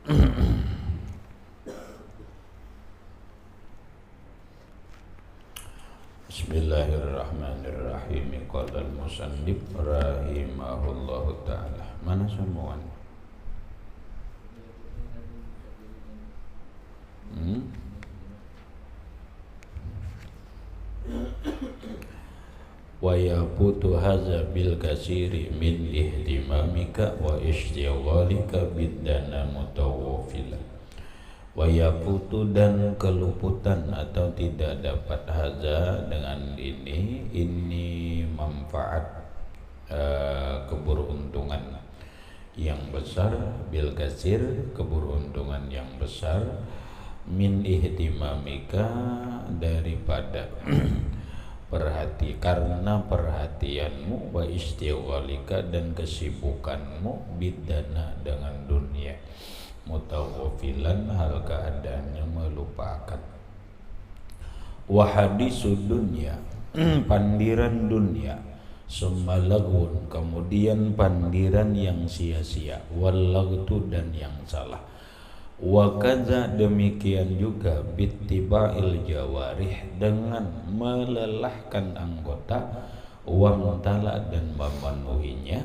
Bismillahirrahmanirrahim. Qala al-musannif rahimahullahu ta'ala. Mana semua? Wa yaqutu hadza bil kasiri min ihtimamika wa istighalika biddana mutawaffilan. Wa yaqutu dan keluputan atau tidak dapat hadza dengan ini manfaat keberuntungan yang besar, bil kasir keberuntungan yang besar, min ihtimamika daripada karena perhatianmu, wa istighalika dan kesibukanmu, bidana dengan dunia, mutawaffilan hal keadaannya melupakan. Wa hadisud dunya pandiran dunia, summa lagun kemudian pandiran yang sia-sia, wal lagtu dan yang salah. Wa kadza demikian juga bittiba'il jawarih dengan melelahkan anggota, wamtala dan memenuhinya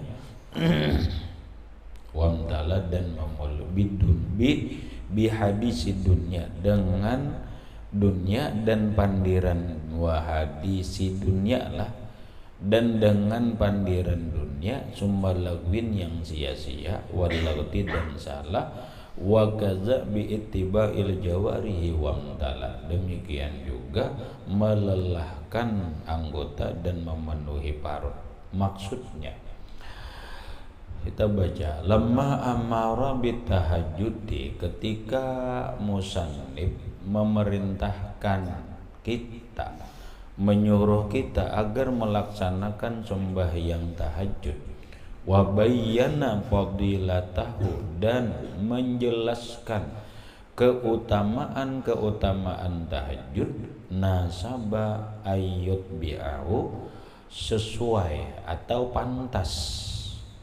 wamtala dan memenuhi bihadisi dunia dengan dunia dan pandiran, wahadisi dunia lah dan dengan pandiran dunia, summa lagwin yang sia-sia, wal lagti dan salah, wa kaza bi ittiba'il jawarihi wamtala demikian juga melelahkan anggota dan memenuhi parut. Maksudnya kita baca lamma amara bitahajjudi, ketika musannif memerintahkan kita, menyuruh kita agar melaksanakan sembahyang tahajud, wa bayyana fadilatahu dan menjelaskan keutamaan tahajud, nasaba ayyut bi'ahu sesuai atau pantas,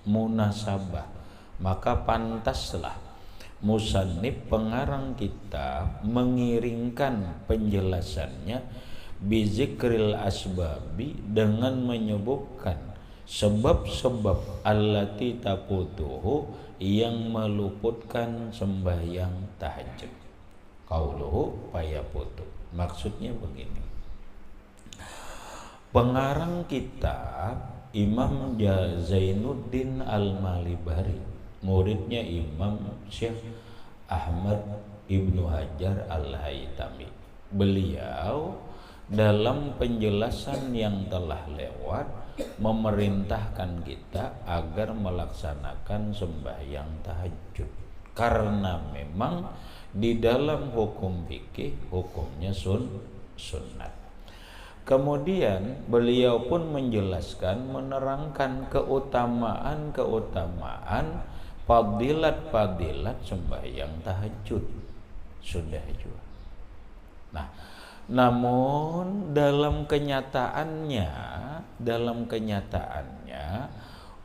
munasabah maka pantaslah musannif pengarang kita mengiringkan penjelasannya bizikril asbabi dengan menyebutkan sebab-sebab allati taputuhu yang meluputkan sembahyang tahajud. Qauluhu fayaputu, maksudnya begini. Pengarang kitab Imam Zainuddin Al-Malibari, muridnya Imam Syekh Ahmad Ibnu Hajar Al-Haytami. Beliau dalam penjelasan yang telah lewat memerintahkan kita agar melaksanakan sembahyang tahajud, karena memang di dalam hukum fikih hukumnya sunnat. Kemudian beliau pun menjelaskan, menerangkan keutamaan fadilat sembahyang tahajud. Sudah juga. Nah, namun dalam kenyataannya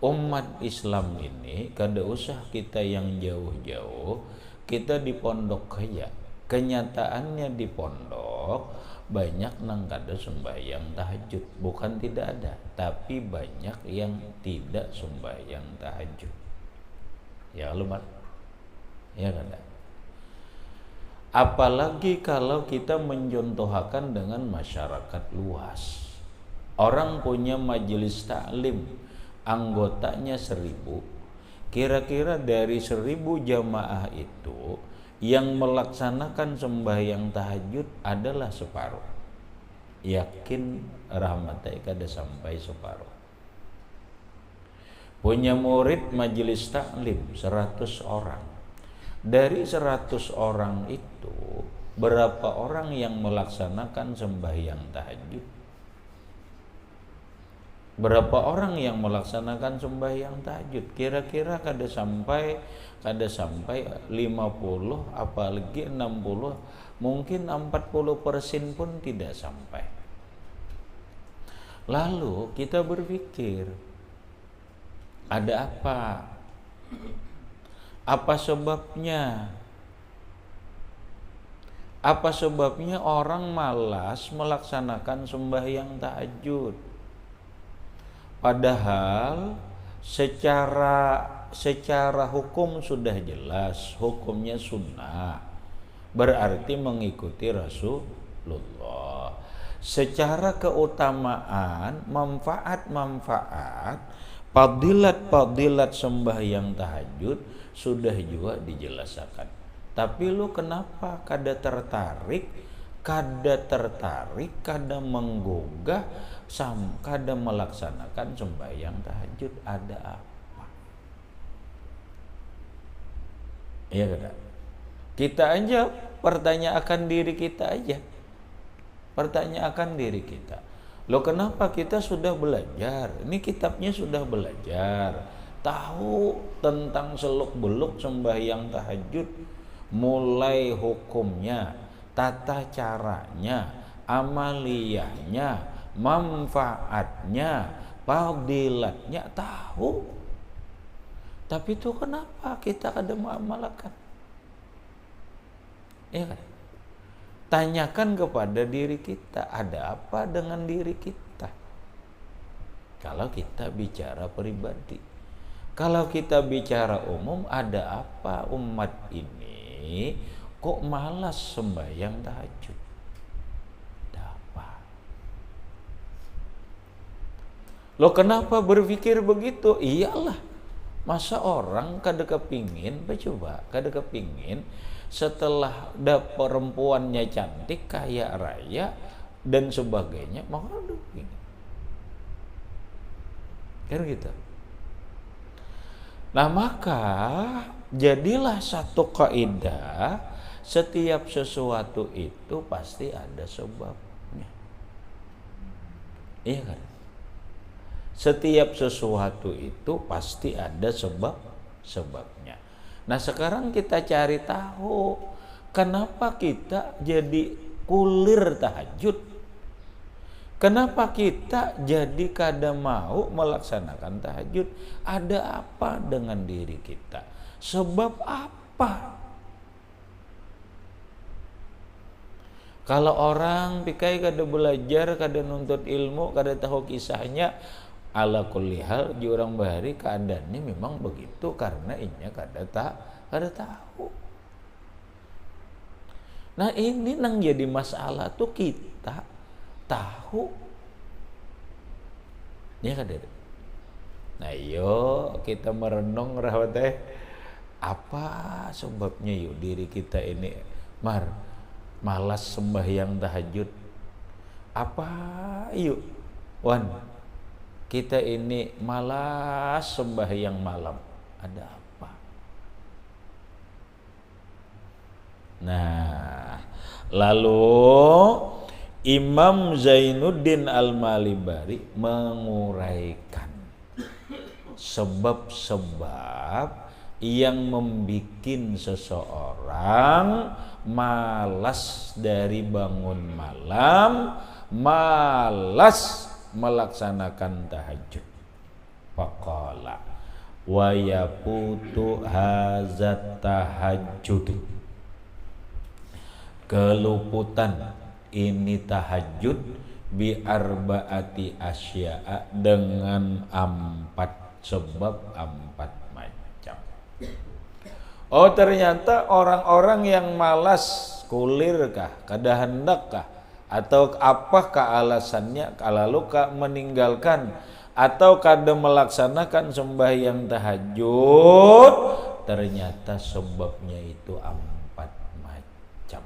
umat Islam ini kada usah kita yang jauh-jauh, kita di pondok aja. Kenyataannya di pondok banyak nang kada sembahyang tahajud, bukan tidak ada, tapi banyak yang tidak sembahyang tahajud. Ya lumat, ya kada. Apalagi kalau kita mencontohkan dengan masyarakat luas. Orang punya majelis taklim, anggotanya 1000. Kira-kira dari 1000 jamaah itu yang melaksanakan sembahyang tahajud adalah separuh. Yakin rahmatai kada sampai separuh. Punya murid majelis taklim 100 orang. Dari 100 orang itu berapa orang yang melaksanakan sembahyang tahajud? Berapa orang yang melaksanakan sembahyang tahajud? Kira-kira kada sampai 50, apalagi 60, mungkin 40% pun tidak sampai. Lalu kita berpikir, ada apa? Apa sebabnya Apa sebabnya orang malas melaksanakan sembahyang tahajud? Padahal secara hukum sudah jelas, hukumnya sunnah. Berarti mengikuti Rasulullah. Secara keutamaan, manfaat-manfaat, fadilat-fadilat sembahyang tahajud sudah juga dijelaskan. Tapi lu kenapa kada tertarik, kada menggugah, kada melaksanakan sembahyang tahajud? Ada apa? Iya kada? Kita aja pertanyakan diri kita aja. Pertanyakan diri kita. Loh, kenapa kita sudah belajar? Ini kitabnya sudah belajar. Tahu tentang seluk-beluk sembahyang tahajud, mulai hukumnya, tata caranya, amaliyahnya, manfaatnya, fadilatnya, tahu. Tapi itu kenapa kita kada mengamalkan? Ya kan? Tanyakan kepada diri kita, ada apa dengan diri kita? Kalau kita bicara pribadi, kalau kita bicara umum, ada apa umat ini kok malas sembahyang tahajud? Ada apa? Loh, kenapa berpikir begitu? Iyalah, masa orang kada kepingin, coba kada kepingin setelah perempuannya cantik, kaya raya dan sebagainya, maka udah begini. Kan gitu. Nah, maka jadilah satu kaidah, setiap sesuatu itu pasti ada sebabnya. Iya kan? Setiap sesuatu itu pasti ada sebabnya. Nah, sekarang kita cari tahu kenapa kita jadi kulir tahajud. Kenapa kita jadi kada mau melaksanakan tahajud? Ada apa dengan diri kita? Sebab apa? Kalau orang pikai kada belajar, kada nuntut ilmu, kada tahu kisahnya, ala kulli hal jurang bahari keadaannya memang begitu karena inya kada tahu. Nah, ini nang jadi masalah tuh kita tahu. Ya kada. Nah, yo kita merenung rawat apa sebabnya yuk diri kita ini malas sembahyang tahajud. Apa yuk Wan, kita ini malas sembahyang malam? Ada apa? Nah, lalu Imam Zainuddin Al-Malibari menguraikan sebab-sebab yang membikin seseorang malas dari bangun malam, malas melaksanakan tahajud. Faqala wa yaputu hazat tahajud, keluputan ini tahajud bi arbaati asya'a, dengan 4 sebab, 4 macam. Oh, ternyata orang-orang yang malas kulir kah, kada hendak kah, atau apakah alasannya kalau meninggalkan atau kada melaksanakan sembahyang tahajud? Ternyata sebabnya itu 4 macam.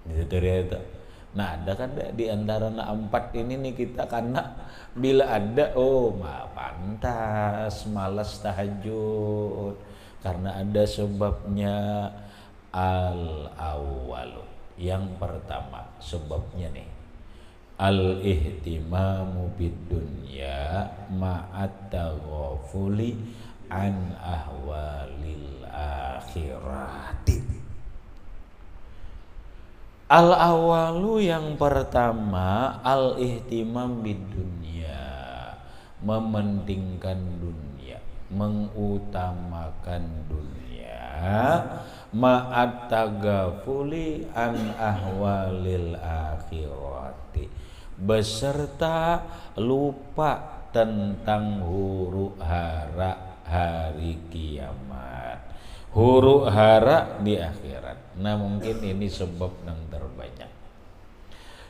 Itu ternyata. Nah, ada kan di antara 4 ini nih kita, karena bila ada pantas malas tahajud karena ada sebabnya. Al-awwalu, yang pertama sebabnya nih, al-ihtimamu bid-dunya ma'at taghafuli an ahwalil akhirati. Al-awwalu, yang pertama, al-ihtimam bid-dunya, mementingkan dunia. mengutamakan dunia ma'at tagafuli an ahwalil akhirati, beserta lupa tentang huru hara hari kiamat, huru hara di akhirat. Nah mungkin ini sebab yang terbanyak.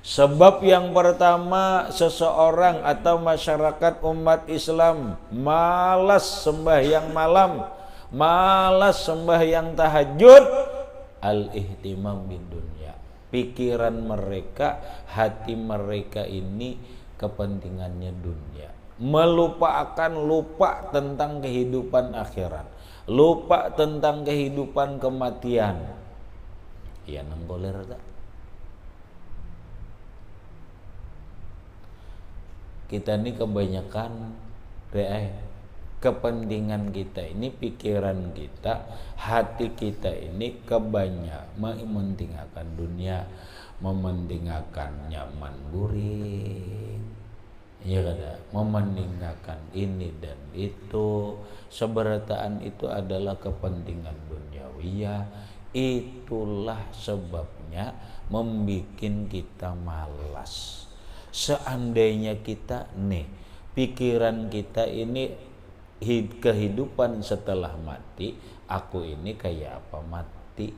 Sebab yang pertama, seseorang atau masyarakat umat Islam malas sembahyang malam, malas sembahyang tahajud, al-ihtimam bid dunya. Pikiran mereka, hati mereka ini kepentingannya dunia. Lupa tentang kehidupan akhirat, lupa tentang kehidupan kematian. Ya nanggoler tak? Kita ini kebanyakan kepentingan kita ini, pikiran kita, hati kita ini kebanyakan mementingkan dunia, mementingkan nyaman guring, ya kan, mementingkan ini dan itu. Seberataan itu adalah kepentingan duniawiyah. Itulah sebabnya membikin kita malas. Seandainya kita nih, pikiran kita ini kehidupan setelah mati, aku ini kayak apa mati,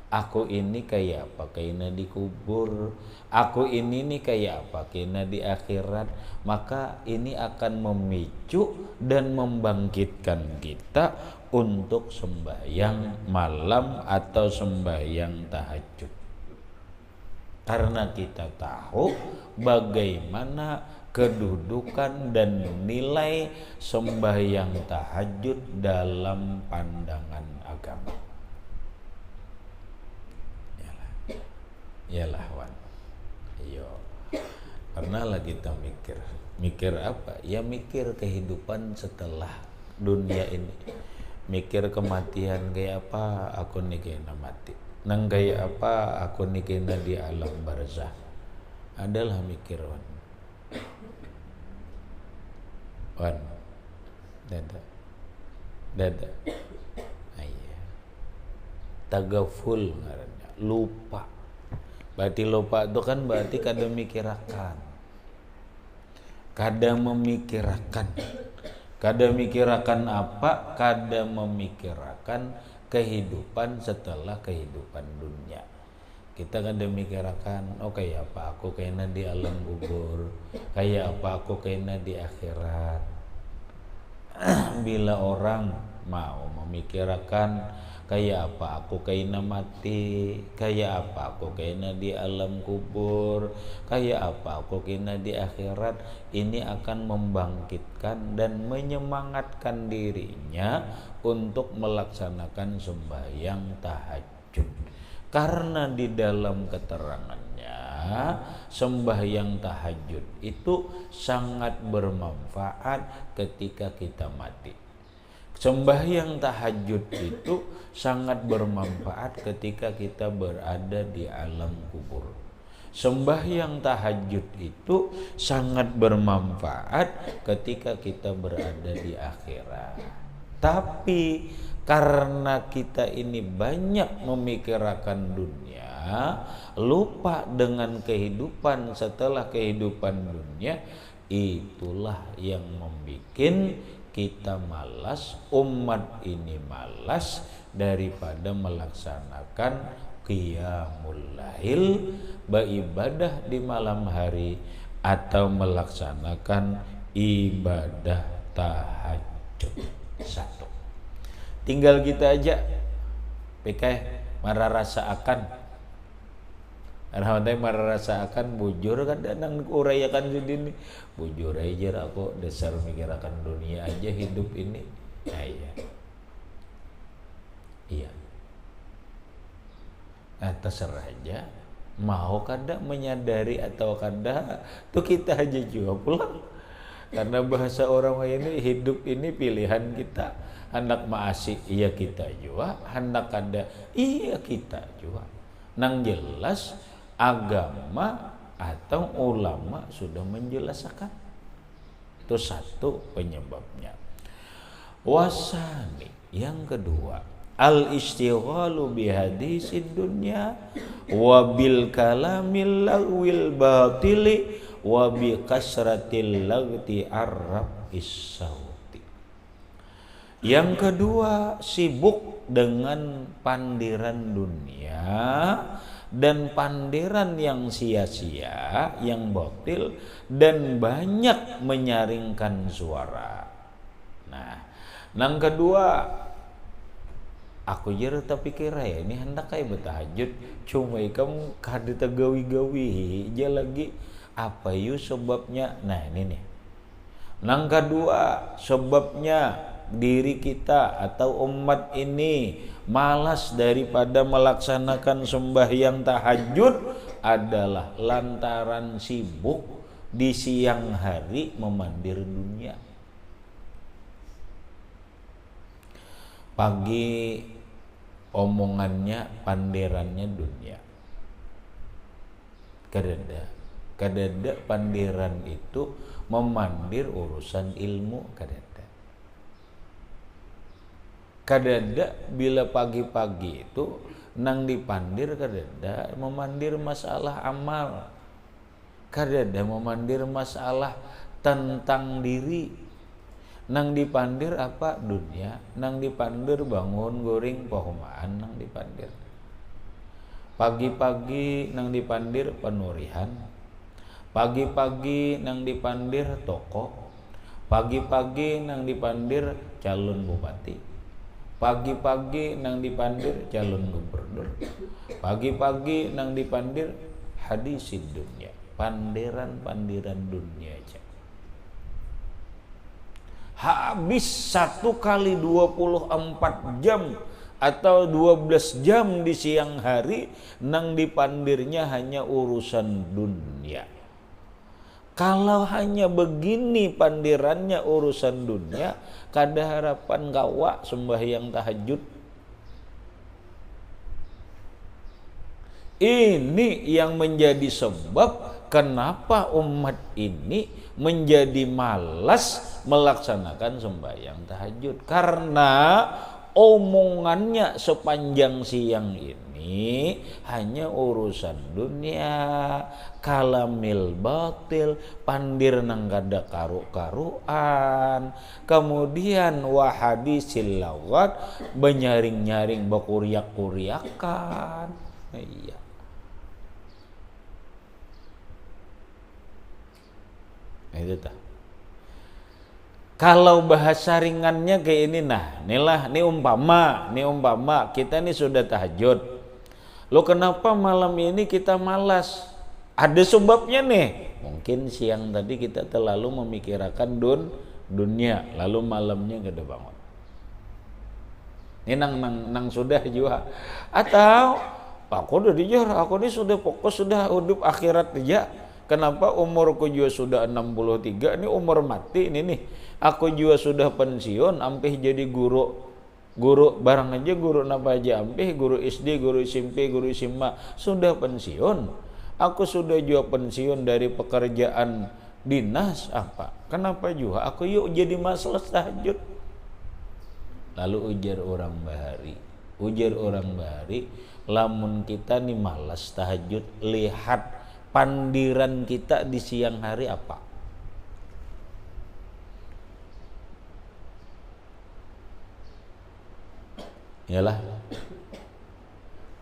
aku ini kayak apa kayaknya dikubur, aku ini nih kayak apa kayaknya di akhirat, maka ini akan memicu dan membangkitkan kita untuk sembahyang malam atau sembahyang tahajud. Karena kita tahu bagaimana kedudukan dan nilai sembahyang tahajud dalam pandangan agama. Yalah wan. Iyo. Karena lah kita mikir apa? Ya mikir kehidupan setelah dunia ini. Mikir kematian kayak apa? Aku nih kayaknya mati. Nang kayak apa? Aku nih kayaknya di alam barzah. Adalah mikir wan. Dada. Ayah. Tagaful ngarannya. Lupa. Berarti lupa itu kan berarti kada mikirakan. Kada memikirakan. Kada mikirakan apa? Kada memikirakan kehidupan setelah kehidupan dunia. Kita kada mikirakan, oh kayak apa aku kayaknya di alam kubur, kayak apa aku kayaknya di akhirat. Bila orang mau memikirkan kayak apa aku kayaknya mati, kayak apa aku kayaknya di alam kubur, kayak apa aku kayaknya di akhirat, ini akan membangkitkan dan menyemangatkan dirinya untuk melaksanakan sembahyang tahajud. Karena di dalam keterangannya sembahyang tahajud itu sangat bermanfaat ketika kita mati. Sembahyang tahajud itu sangat bermanfaat ketika kita berada di alam kubur. Sembahyang tahajud itu sangat bermanfaat ketika kita berada di akhirat. Tapi karena kita ini banyak memikirkan dunia, lupa dengan kehidupan setelah kehidupan dunia, itulah yang membuat kita malas, umat ini malas daripada melaksanakan qiyamul lail, beribadah di malam hari atau melaksanakan ibadah tahajud. Satu. Tinggal kita aja PK marah rasa akan marah rasa akan bujur kan dan urayakan sedini bujur aja aku dasar mikirakan dunia aja hidup ini. Nah, iya nah terserah aja mau kada menyadari atau kada tuh kita aja juga pulang. Karena bahasa orang ini hidup ini pilihan kita. Hendak maasi iya kita juga, hendak kada iya kita juga. Nang jelas agama atau ulama sudah menjelaskan. Itu satu penyebabnya. Wasani, yang kedua, al istighalu bihadisid dunya wa bil kalamil lagwil batili wa bi kasratil lagti arrab is-sauti. Yang kedua, sibuk dengan pandiran dunia dan pandiran yang sia-sia, yang batil, dan banyak menyaringkan suara. Nah, yang kedua, aku jero tapi kira ya ini hendak kayak bertahajud, cuma kamu kada gawi-gawi aja lagi. Apa yuk sebabnya? Nah ini nih. Yang kedua, sebabnya diri kita atau umat ini malas daripada melaksanakan sembahyang tahajud adalah lantaran sibuk di siang hari memandir dunia. Pagi omongannya pandirannya dunia. Kadada pandiran itu memandir urusan ilmu, kadada bila pagi-pagi itu nang dipandir, kadada memandir masalah amal, kadada memandir masalah tentang diri. Nang dipandir apa? Dunia. Nang dipandir bangun goreng pohomaan, nang dipandir. Pagi-pagi nang dipandir penurihan. Pagi-pagi nang dipandir toko. Pagi-pagi nang dipandir calon bupati. Pagi-pagi nang dipandir calon gubernur. Pagi-pagi nang dipandir hadisid dunia. Pandiran-pandiran dunia aja. Habis 1 kali 24 jam atau 12 jam di siang hari nang dipandirnya hanya urusan dunia. Kalau hanya begini pandirannya urusan dunia, kada harapan kawa sembahyang tahajud. Ini yang menjadi sebab kenapa umat ini menjadi malas melaksanakan sembahyang tahajud, karena omongannya sepanjang siang ini hanya urusan dunia, kalamil batil, pandir nang kada karu-karuan, kemudian wahadisil lawat, benyaring-nyaring bakuriak-kuriakan. Iya. Itu tah. Kalau bahasa ringannya kayak ini, nah, ini umpama kita nih sudah tahajud. Lo kenapa malam ini kita malas? Ada sebabnya nih. Mungkin siang tadi kita terlalu memikirkan dunia, lalu malamnya gak ada bangun. Ini nang sudah juga. Atau aku udah dijar, aku ini sudah fokus, sudah hidup akhirat aja. Kenapa umurku juga sudah 63, ini umur mati ini nih. Aku juga sudah pensiun, ampih jadi guru barang aja, guru apa aja, ampih guru SD, guru SMP, guru SMA, sudah pensiun. Aku sudah juga pensiun dari pekerjaan dinas apa. Kenapa juga aku yuk jadi masalah tahajud. Lalu ujar orang bahari, lamun kita nih malas tahajud, lihat pandiran kita di siang hari apa? Yalah.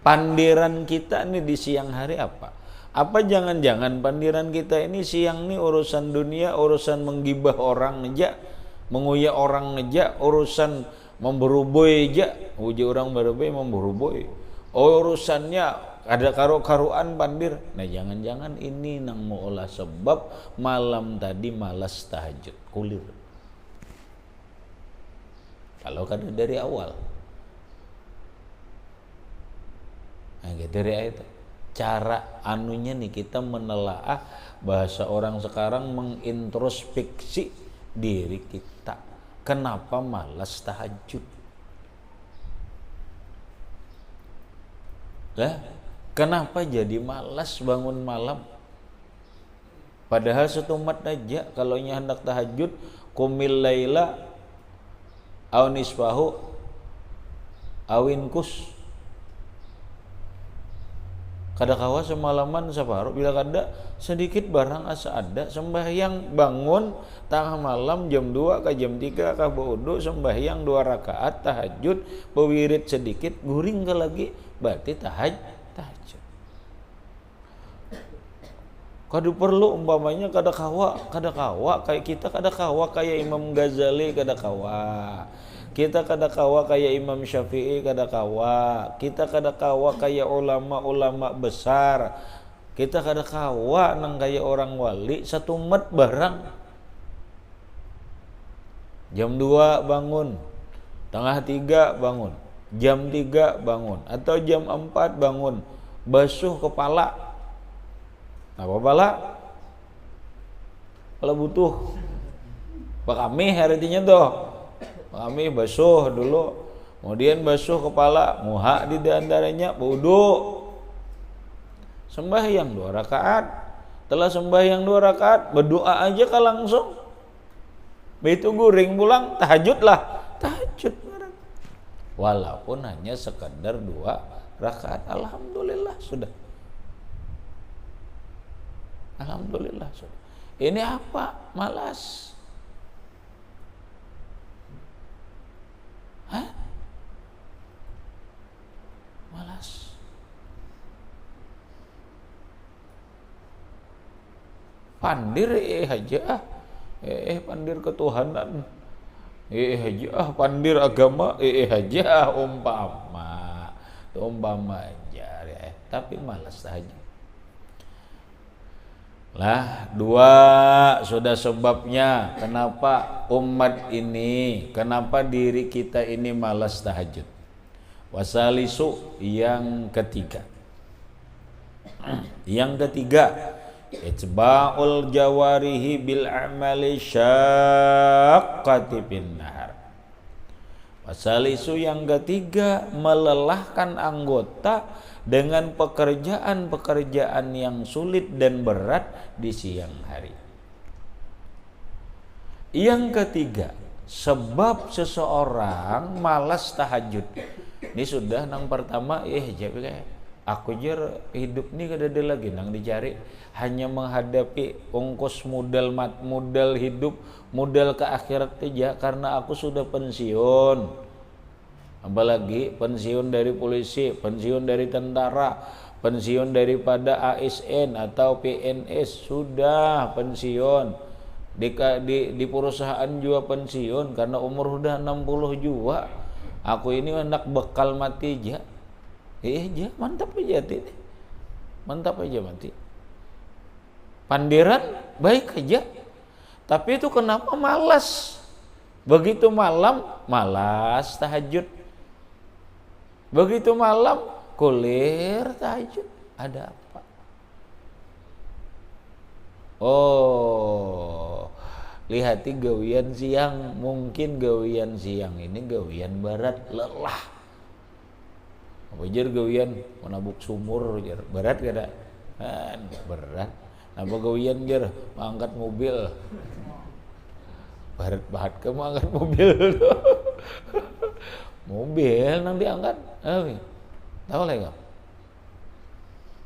Pandiran kita nih di siang hari apa? Apa jangan-jangan pandiran kita ini siang nih urusan dunia, urusan menggibah orang aja, menguyak orang aja, urusan memberubui aja, uji orang berubui memberubui. Urusannya ada karu-karuan pandir. Nah, jangan-jangan ini nang mau olah sebab malam tadi malas tahajud, kulir. Kalau kan dari awal. Nah, dari itu cara anunya nih kita menelaah, bahasa orang sekarang mengintrospeksi diri kita. Kenapa malas tahajud? Lah, kenapa jadi malas bangun malam? Padahal setumat aja kalau hendak tahajud, qumil laila au nisfahu awin kus. Kada kawa semalaman saparuh, bila kada sedikit barang asa ada sembahyang bangun tengah malam jam 2 ke jam 3 ke baudu sembahyang 2 rakaat tahajud bewirid sedikit guring ke lagi berarti tahajud. Kada perlu umpamanya kada kawa kayak kita, kada kawa kayak Imam Ghazali, kada kawa kita, kada kawa kayak Imam Syafi'i, kada kawa kita, kada kawa kayak ulama-ulama besar, kita kada kawa nang kayak orang wali satu mat barang. Jam 2 bangun, tengah 3 bangun, jam 3 bangun, atau jam 4 bangun, basuh kepala. Apa pala? Kalau butuh Pak kami artinya tuh kami basuh dulu, kemudian basuh kepala, muha di antaranya, wudu, sembahyang 2 rakaat. Telah sembahyang 2 rakaat, berdoa aja kah langsung. Begitu guring pulang, tahajud bareng. Walaupun hanya sekadar 2 rakaat, alhamdulillah sudah. Alhamdulillah sudah. Ini apa? Malas. Hah? Malas. Pandir aja. Pandir ketuhanan. Aja pandir agama aja umpama aja ya. Tapi malas saja. Lah 2 sudah sebabnya kenapa umat ini, kenapa diri kita ini malas tahajud. Wasalisu yang ketiga. Yang ketiga, itsba'ul jawarihi bil a'mali syaqqati bin nahar. Wasalisu yang ketiga, melelahkan anggota dengan pekerjaan-pekerjaan yang sulit dan berat di siang hari. Yang ketiga, sebab seseorang malas tahajud. Ini sudah nang pertama, jadi kayak aku jer hidup nih kada ada lagi nang dicari, hanya menghadapi ongkos modal hidup, modal ke akhirat aja karena aku sudah pensiun. Apalagi pensiun dari polisi, pensiun dari tentara, pensiun daripada ASN atau PNS, sudah pensiun. Di perusahaan juga pensiun karena umur udah 60 juga. Aku ini anak bekal mati aja. Aja mantap aja ini. Mantap aja mati. Pandiran baik aja. Tapi itu kenapa malas? Begitu malam malas tahajud. Begitu malam kulir tahajud. Ada apa? Oh, lihati gawian siang. Mungkin gawian siang ini gawian barat, lelah. Apa jar gawian menabuk sumur jar. Berat kada? Berat. Apa gawian jar mangkat mobil. Barat ke mangkat mobil. Mobil nang diangkat, tahu lah kan?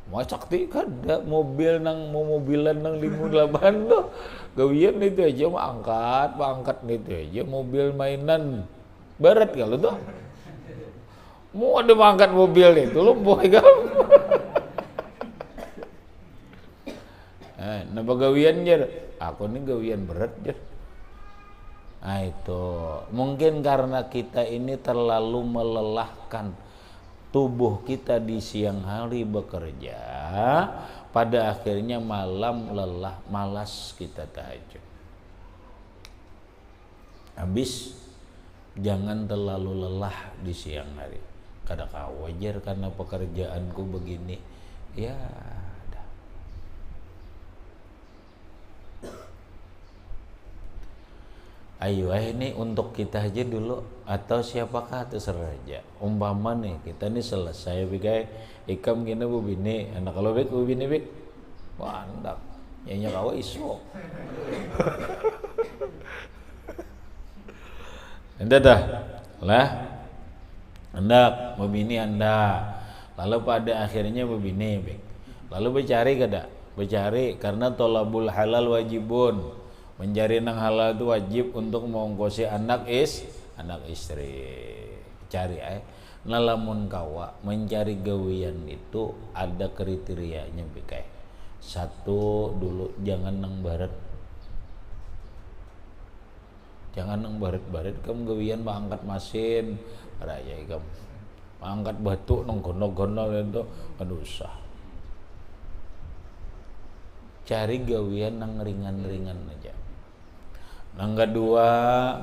Macak ti kada mobil nang mobilan nang 58 tuh, gawian itu aja angkat itu aja mobil mainan, berat kalau tuh. Mau ada mangkat mobil itu lo boy kamu. Napa gawian jar? Aku nih gawian berat jar. Nah itu mungkin karena kita ini terlalu melelahkan tubuh kita di siang hari bekerja, pada akhirnya malam lelah, malas kita tahajud. Habis jangan terlalu lelah di siang hari. Kadang wajar karena pekerjaanku begini, ya. Ayo ini untuk kita aja dulu atau siapakah terserah aja. Umpama nih kita nih selesai bikai ikam gini bu bini, anak kalau bik bu bini bik, mantap. Nyanyi kawa iso. Anda dah lah hendak membini Anda, lalu pada akhirnya membini, lalu bercari kada, bercari karena tolabul halal wajibun, mencari nang halal itu wajib untuk mengongkosi anak istri, cari nah lamun kawa mencari gawian itu ada kriterianya bekai. Satu dulu, jangan nang barat, jangan nang barat kamu gawian mangkat mesin raya kamu mangkat batu nang gono-gono itu aduh usah. Cari gawian nang ringan-ringan aja. Yang kedua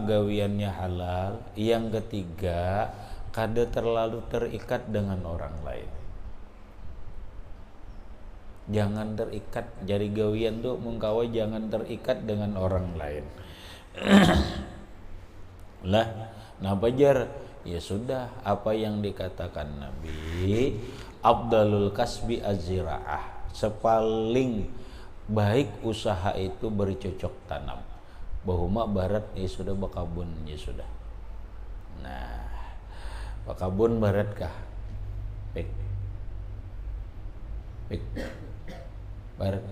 gawiannya halal, yang ketiga kada terlalu terikat dengan orang lain. Jangan terikat, jari gawian tuh mengkawa jangan terikat dengan orang lain. Lah, nah bajar ya sudah apa yang dikatakan Nabi, afdalul kasbi az-ziraah, sepaling baik usaha itu bercocok tanam. Bahuma barat ya sudah bakabun ya sudah. Nah, bakabun barat kah? Baik. Barat.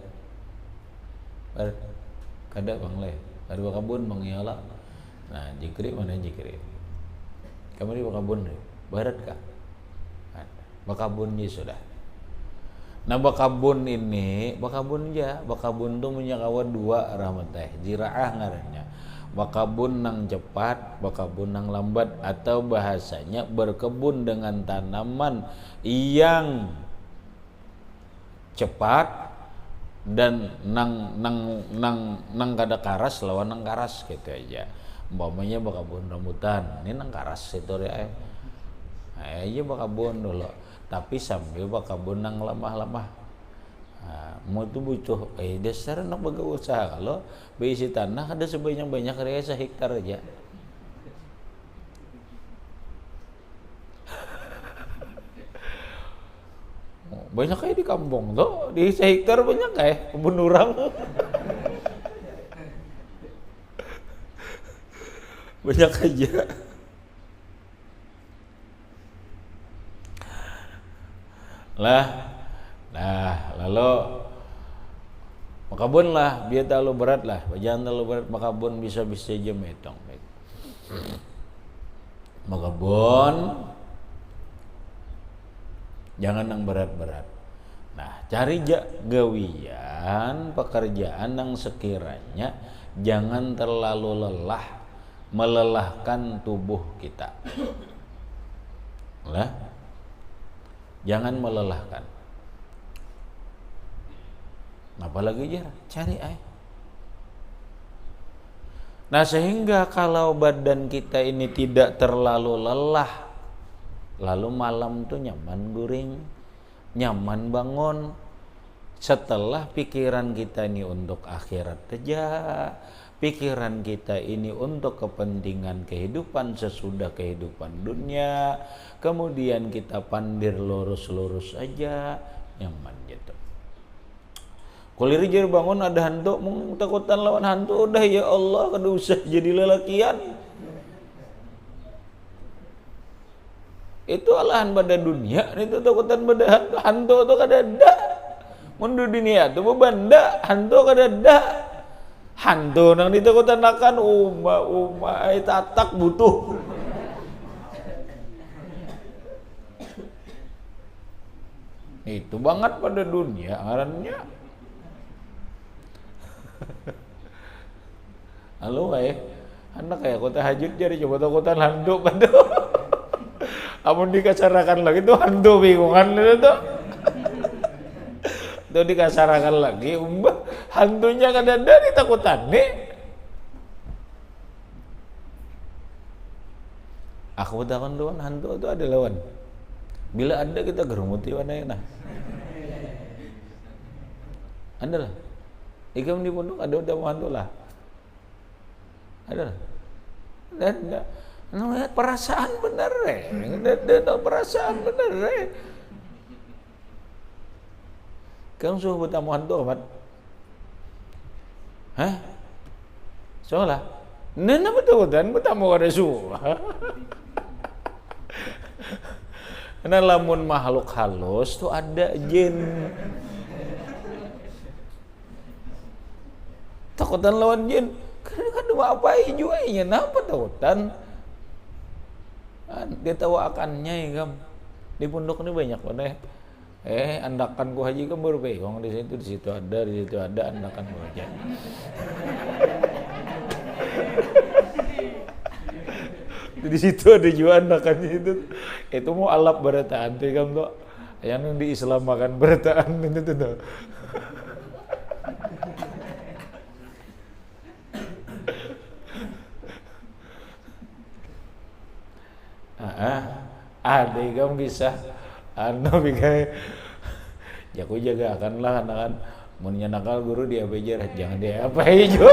Kada bang le. Kada bakabun bang iala. Nah, jikri mana jikri? Kamu di bakabun barat kah? Bakabun ya sudah. Nah bakabun ini, bakabun tuh punya kawan dua rahmat teh, jiraah ngarannya. Bakabun nang cepat, bakabun nang lambat, atau bahasanya berkebun dengan tanaman yang cepat dan nang kada karas lawan nang karas gitu aja. Umpamanya bakabun rambutan, ini nang karas itu ya. Aja bakabun dulu. Tapi sambil bakabun nang lemah-lemah. Nah, mau tuh butuh dasar nak baga usaha kalau beisi tanah ada sebanyak-banyak raya sehektar aja. Banyak kayak di kampung tuh, di sehektar banyak kayak kebun orang. Banyak aja. Lah, nah lalu makabun lah, biar terlalu berat lah, jangan terlalu berat makabun bisa-bisa aja metong. Makabun jangan yang berat-berat. Nah, cari gawian pekerjaan yang sekiranya jangan terlalu lelah, melelahkan tubuh kita. Lah, jangan melelahkan. Apalagi cari Nah sehingga kalau badan kita ini tidak terlalu lelah, lalu malam tuh nyaman guring, nyaman bangun. Setelah pikiran kita ini untuk akhirat saja, pikiran kita ini untuk kepentingan kehidupan sesudah kehidupan dunia, kemudian kita pandir lurus-lurus aja, nyaman gitu. Kuliah jadi bangun ada hantu, mung takutan lawan hantu, udah ya Allah kada usah jadi lelakian. Itu alahan pada dunia, itu takutan pada hantu itu kada ada. Mun dunia itu benda hantu kada ada. Hantu nang ditakutan akan uma tatak butuh. Itu banget pada dunia ngarannya. Halo anak kayak kota hajut jadi coba takutan hantu pada. Amun dikasarakan lagi tuh hantu bingungan itu tuh. Tuh dikasarakan lagi hantunya kan ada ditakutan nih. Aku takon lawan hantu itu ada lawan. Bila ada kita gerumuti mana. Ada lah. Ikam di pondok ada udah hantu lah. Ada lah. Ada. Namanya perasaan bener ada perasaan bener Kamu suruh bertamu hantu amat? Hah? Soalnya Nana betul-betul bertamu ada suah. Karena lamun makhluk halus tuh ada jin. Takutan lawan jin. Karena kan apa juga ini kenapa takutan? Dia tahu akannya ya kam. Di pondok ini banyak banget. Andakan ku haji kan baru pegang di situ ada andakan ku haji. Di situ ada juga andakan itu. Itu mau alap berataan tuh kam tuh. Yang di Islam makan berataan itu tuh. Ada kamu bisa bikai jago jaga akanlah anak mun nakal guru dia bejar jangan dia apa hijau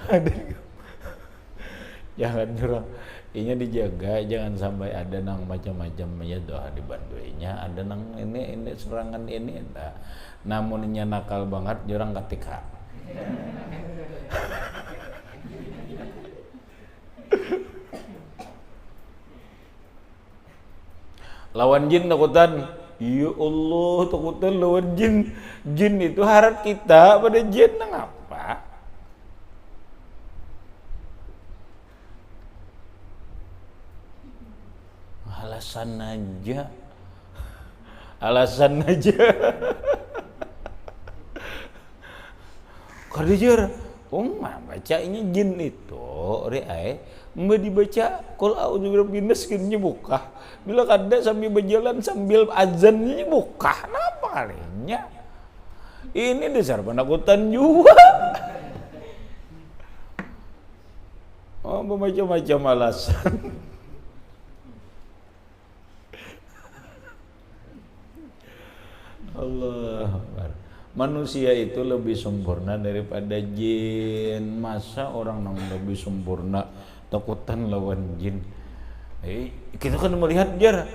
ada jangan nyurang inya dijaga jangan sampai ada nang macam-macam ya doa dibantuinya ada nang ini serangan ini enggak namun nya nakal banget jurang ketika lawan jin takutan ya Allah takutan lawan jin itu harap kita pada jin nang apa alasan aja Kadijar baca ini jin itu mbak dibaca qul a'udzu birabbin nas kinnya buka bila kada sambil berjalan sambil azannya buka kenapa kalinya ini dasar penakutan juga macam-macam alasan. Allah, manusia itu lebih sempurna daripada jin. Masa orang yang lebih sempurna takutan lawan jin? Kita kan melihat jar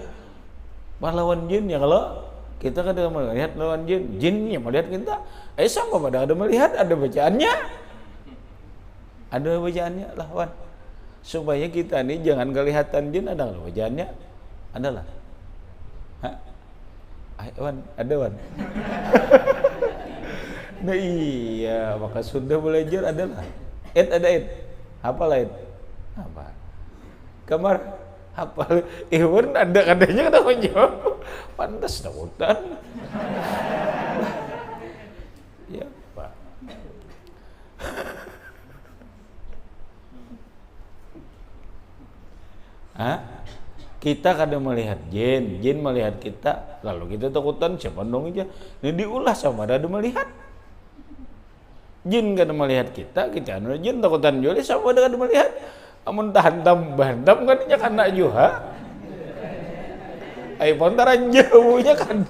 lawan jin ya kalau kita kan melihat lawan jin yang melihat kita. Sama pada ada melihat ada bacaannya, lawan supaya kita nih jangan kelihatan jin ada bacaannya adalah. Ada wan. Nah iya, maka sudah belajar adalah. Ada apa lain? Apa? Kamar apa? Iwan ada kadanya kata menjawab. Pantas takutan. Ya Pak. Kita kadang melihat jin melihat kita, lalu kita takutan siapa dong aja. Ini diulah sama ada melihat. Jin kadang melihat kita jin takutan juga sama ada melihat. Amun tahantam bantam kan nya kana juga. Ai pontaran jauhnya kan.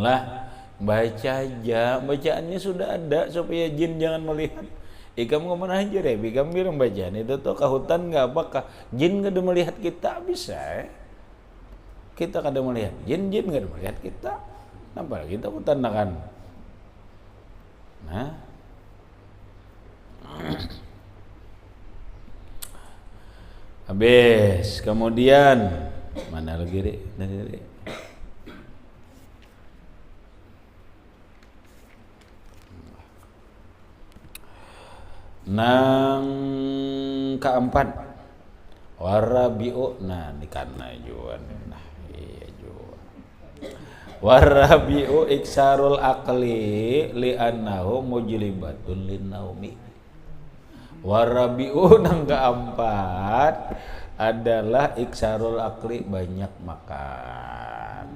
Lah baca aja, bacaannya sudah ada supaya jin jangan melihat. Ikam kemana aja deh, ikam bilang bacaan itu tuh ke hutan nggak apakah jin nggak ada melihat kita bisa? Kita kada melihat jin nggak ada melihat kita, nampak kita hutan kan? Nah, habis kemudian mana lagi deh? Nang keempat warabiu dikana juan iya juan warabiu iksarul aqli li annahu mujlibatun linnaumi. Warabiu nang keempat adalah iksarul aqli banyak makan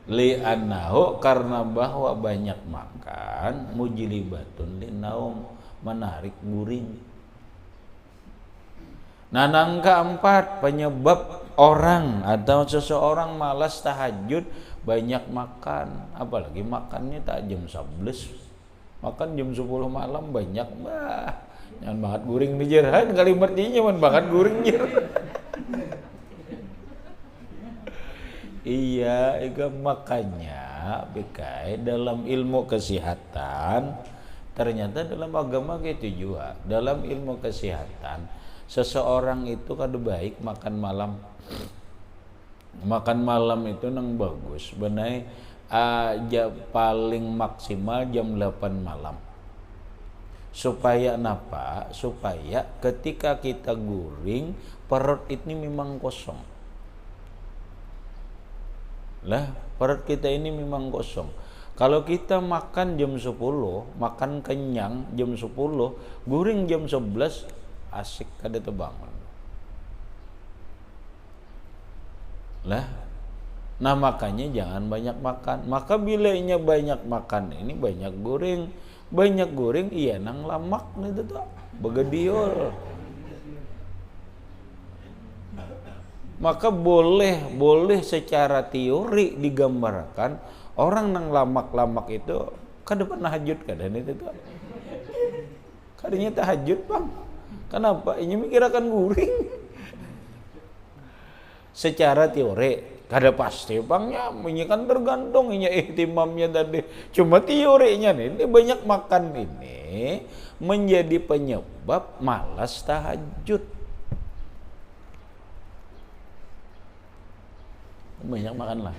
li annahu karena bahwa banyak makan mujlibatun linnaum menarik guring. Nah, nang keempat penyebab orang atau seseorang malas tahajud, banyak makan, apalagi makannya tak jam 11, makan jam 10 malam banyak, jangan banget guring nih jerhan kalimatnya nyaman banget guring jer. Iya, itu makanya bekai dalam ilmu kesehatan, ternyata dalam agama gitu juga, dalam ilmu kesehatan seseorang itu kada baik makan malam. Makan malam itu nang bagus benai paling maksimal jam 8 malam. Supaya napa? Supaya ketika kita guring perut ini memang kosong. Lah, perut kita ini memang kosong. Kalau kita makan jam 10, makan kenyang jam 10, guring jam 11, asik kada terbangun. Lah, nah makanya jangan banyak makan. Maka bilanya banyak makan ini banyak goreng. Banyak goreng iya nang lamak gitu tuh. Begediol. Maka boleh secara teori digambarkan orang nang lamak-lamak itu kada pernah tahajud kada itu tuh. Kadanya tahajud, Bang. Kenapa? Ini mikir akan guring. Secara teori kada pasti bangnya, ini kan tergantung ini ihtimamnya tadi. Cuma teorinya nih, ini banyak makan ini menjadi penyebab malas tahajud. Banyak makan lah.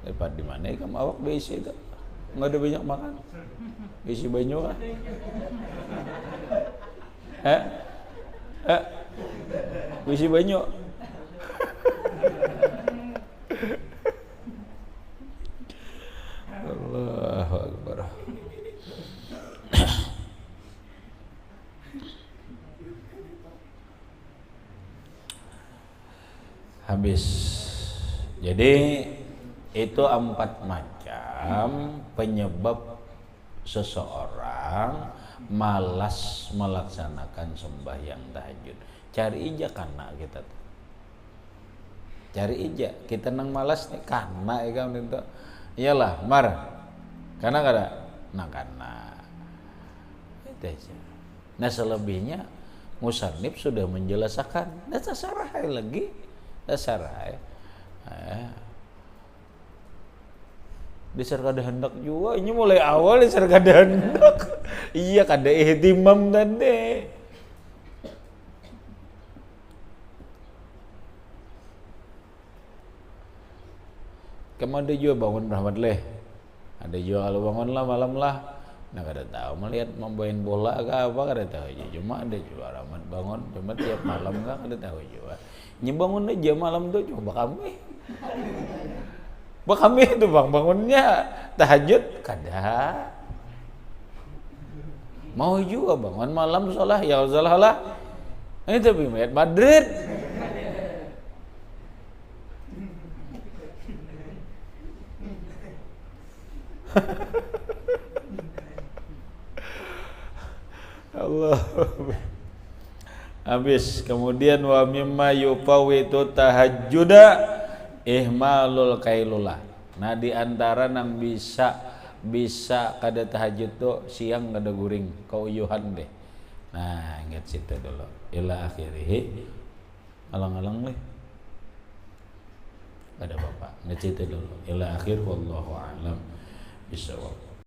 Lepas di mana kamu awak besi itu? Nggak ada banyak makan. Besi banyak lah. Bisi banyak. Allahu Akbar. Habis. Jadi itu 4 macam penyebab seseorang malas melaksanakan sembahyang tahajud. Cari ija karena kita tuh. Cari ija, kita nang malas nih karena ya kan itu. Iyalah, mar. Karena kada. Nah karena itu aja. Nah selebihnya musannif sudah menjelaskan. Nah sarahai lagi. Sarahai. Disar kada hendak juga, ini mulai awal disar kada hendak. Iya kada ihtimam tadi. Kamu ada juga bangun rahmat leh. Ada juga kalau bangun lah malam lah. Nah kada tahu melihat main bola ke apa kada tahu aja. Cuma ada juga rahmat bangun, cuma tiap malam kan kada tahu juga. Ini bangun aja malam tuh coba kami. Kami itu bang bangunnya tahajud kada. Mau juga bangun malam salah ya salah lah. Ini tapi melihat Madrid. Allah. Habis kemudian wa mimma yufawitu tahajjuda ihmalul kailulah. Nah di antara nang bisa kada tahajud tuh siang kada guring keuyuhan deh. Nah ingat situ dulu ila akhirih alang-alang leh ada bapak ingat situ dulu ila akhir wallahu a'lam bisawab.